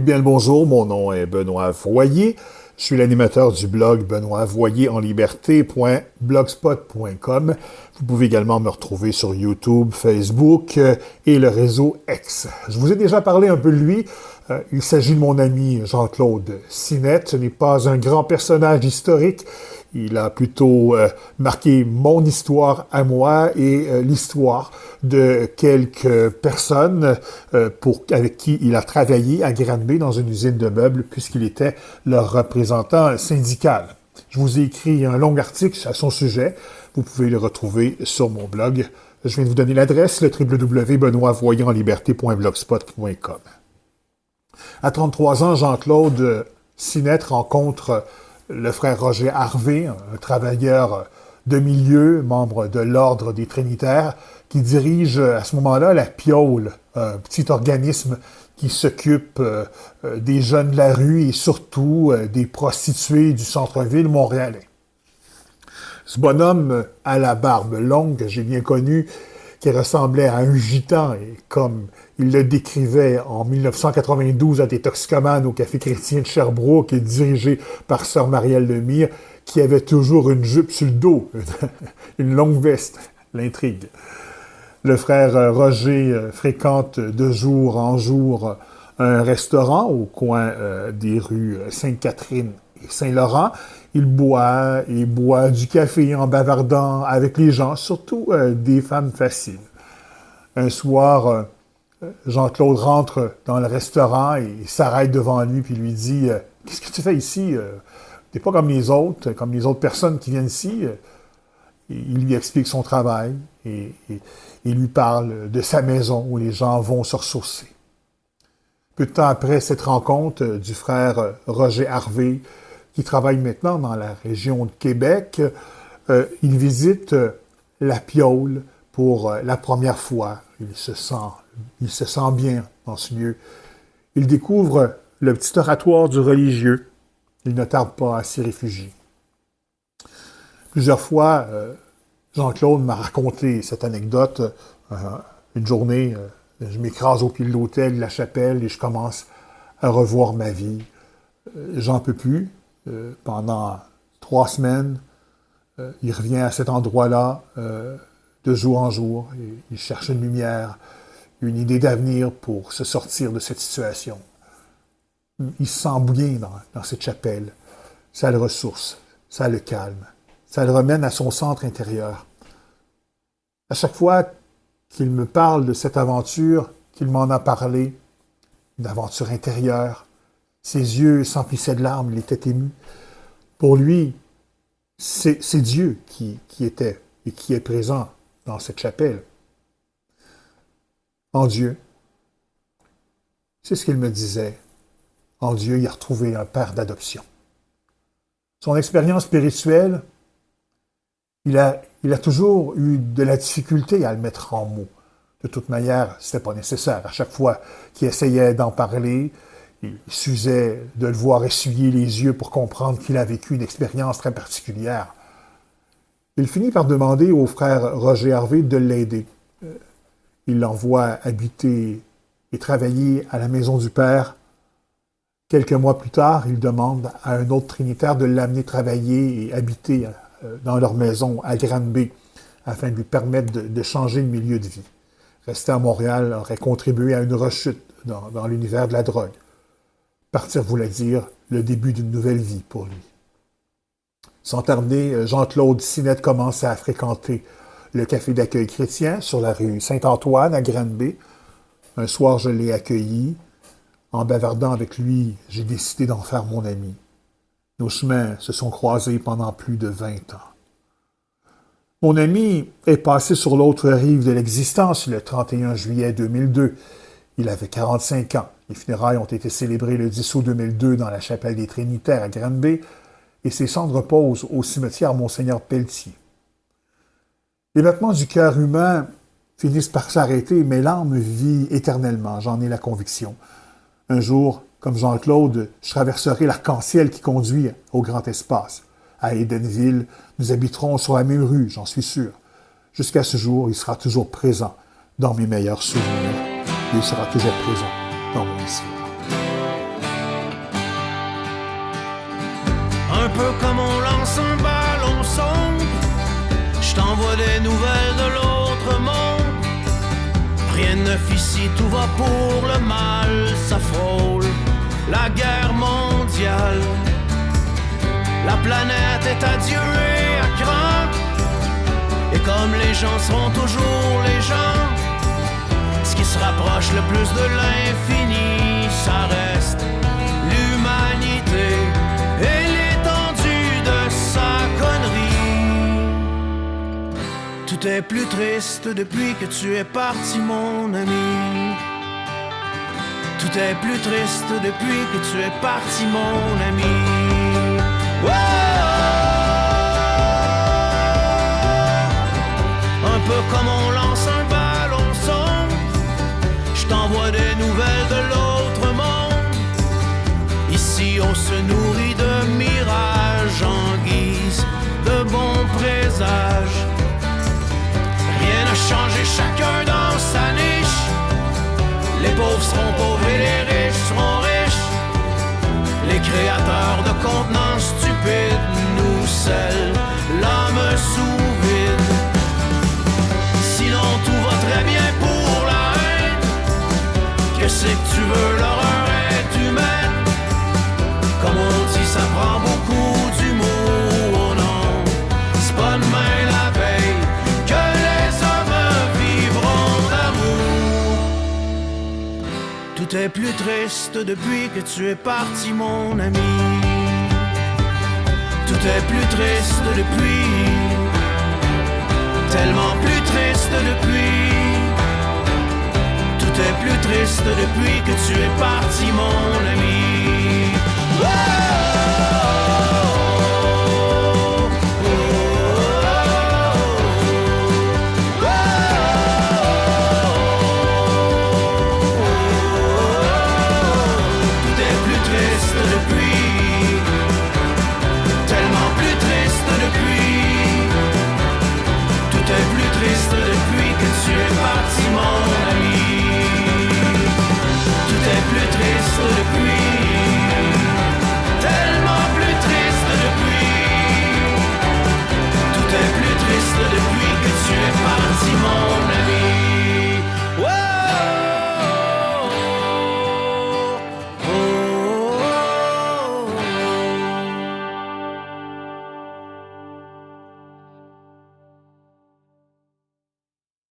Eh bien, le bonjour, mon nom est Benoît Voyer. Je suis l'animateur du blog benoîtvoyerenliberté.blogspot.com. Vous pouvez également me retrouver sur YouTube, Facebook et le réseau X. Je vous ai déjà parlé un peu de lui. Il s'agit de mon ami Jean-Claude Sinette. Ce n'est pas un grand personnage historique. Il a plutôt marqué mon histoire à moi et l'histoire de quelques personnes avec qui il a travaillé à Granby dans une usine de meubles puisqu'il était leur représentant syndical. Je vous ai écrit un long article à son sujet. Vous pouvez le retrouver sur mon blog. Je viens de vous donner l'adresse, le www.benoîtvoyerenliberté.blogspot.com. À 33 ans, Jean-Claude Sinette rencontre le frère Roger Harvey, un travailleur de milieu, membre de l'Ordre des Trinitaires, qui dirige à ce moment-là la Piole, un petit organisme qui s'occupe des jeunes de la rue et surtout des prostituées du centre-ville montréalais. Ce bonhomme à la barbe longue, que j'ai bien connu, qui ressemblait à un gitan, et comme il le décrivait en 1992 à des toxicomanes au Café Chrétien de Sherbrooke, et dirigé par sœur Marielle Lemire, qui avait toujours une jupe sur le dos, une longue veste, l'intrigue. Le frère Roger fréquente de jour en jour un restaurant au coin des rues Sainte-Catherine et Saint-Laurent. Il boit et boit du café en bavardant avec les gens, surtout des femmes faciles. Un soir, Jean-Claude rentre dans le restaurant et s'arrête devant lui puis lui dit « Qu'est-ce que tu fais ici? T'es pas comme les autres personnes qui viennent ici. » Il lui explique son travail et il lui parle de sa maison où les gens vont se ressourcer. Peu de temps après cette rencontre du frère Roger Harvey, qui travaille maintenant dans la région de Québec, il visite la Piole pour la première fois. Il se sent bien dans ce lieu. Il découvre le petit oratoire du religieux. Il ne tarde pas à s'y réfugier. Plusieurs fois, Jean-Claude m'a raconté cette anecdote. Une journée, je m'écrase au pied de l'autel, de la chapelle, et je commence à revoir ma vie. J'en peux plus. Pendant 3 semaines, il revient à cet endroit-là de jour en jour. Et il cherche une lumière, une idée d'avenir pour se sortir de cette situation. Il se sent bien dans cette chapelle. Ça le ressource, ça le calme, ça le ramène à son centre intérieur. À chaque fois qu'il me parle de cette aventure, qu'il m'en a parlé, une aventure intérieure, ses yeux s'emplissaient de larmes, il était ému. Pour lui, c'est Dieu qui était et qui est présent dans cette chapelle. En Dieu, c'est ce qu'il me disait. En Dieu, il a retrouvé un père d'adoption. Son expérience spirituelle, il a toujours eu de la difficulté à le mettre en mots. De toute manière, ce n'était pas nécessaire. À chaque fois qu'il essayait d'en parler, il s'usait de le voir essuyer les yeux pour comprendre qu'il a vécu une expérience très particulière. Il finit par demander au frère Roger Harvey de l'aider. Il l'envoie habiter et travailler à la maison du Père. Quelques mois plus tard, il demande à un autre trinitaire de l'amener travailler et habiter dans leur maison à Granby, afin de lui permettre de changer de milieu de vie. Rester à Montréal aurait contribué à une rechute dans l'univers de la drogue. Partir voulait dire le début d'une nouvelle vie pour lui. Sans tarder, Jean-Claude Sinette commence à fréquenter le café d'accueil chrétien sur la rue Saint-Antoine à Granby. Un soir, je l'ai accueilli. En bavardant avec lui, j'ai décidé d'en faire mon ami. Nos chemins se sont croisés pendant plus de 20 ans. Mon ami est passé sur l'autre rive de l'existence le 31 juillet 2002. Il avait 45 ans. Les funérailles ont été célébrées le 10 août 2002 dans la chapelle des Trinitaires à Granby et ses cendres reposent au cimetière Monseigneur Pelletier. Les battements du cœur humain finissent par s'arrêter, mais l'âme vit éternellement, j'en ai la conviction. Un jour, comme Jean-Claude, je traverserai l'arc-en-ciel qui conduit au grand espace. À Edenville, nous habiterons sur la même rue, j'en suis sûr. Jusqu'à ce jour, il sera toujours présent dans mes meilleurs souvenirs. Il sera toujours présent dans mon histoire. Un peu comme on lance un ballon sombre, je t'envoie des nouvelles de l'autre monde. Rien de neuf ici, tout va pour le mal, ça frôle la guerre mondiale. La planète est adieu et à cran, et comme les gens seront toujours les gens, ce qui se rapproche le plus de l'infini, ça reste l'humanité et l'étendue de sa connerie. Tout est plus triste depuis que tu es parti, mon ami. Tout est plus triste depuis que tu es parti, mon ami. Un peu comme on lance un ballon sombre, je t'envoie des nouvelles de l'autre monde. Ici on se nourrit de mirages en guise de bons présages. Rien n'a changé, chacun dans sa niche. Les pauvres seront pauvres et les riches seront riches. Les créateurs de contenants stupides nous scellent l'âme sous vide. Sinon tout va très bien pour la haine. Que c'est que tu veux, l'horreur est humaine. Comme on dit, ça prend beaucoup d'humour, oh non. C'est pas demain la veille que les hommes vivront d'amour. Tout est plus triste depuis que tu es parti, mon ami. Tout est plus triste depuis, tellement plus triste depuis. Tout est plus triste depuis que tu es parti, mon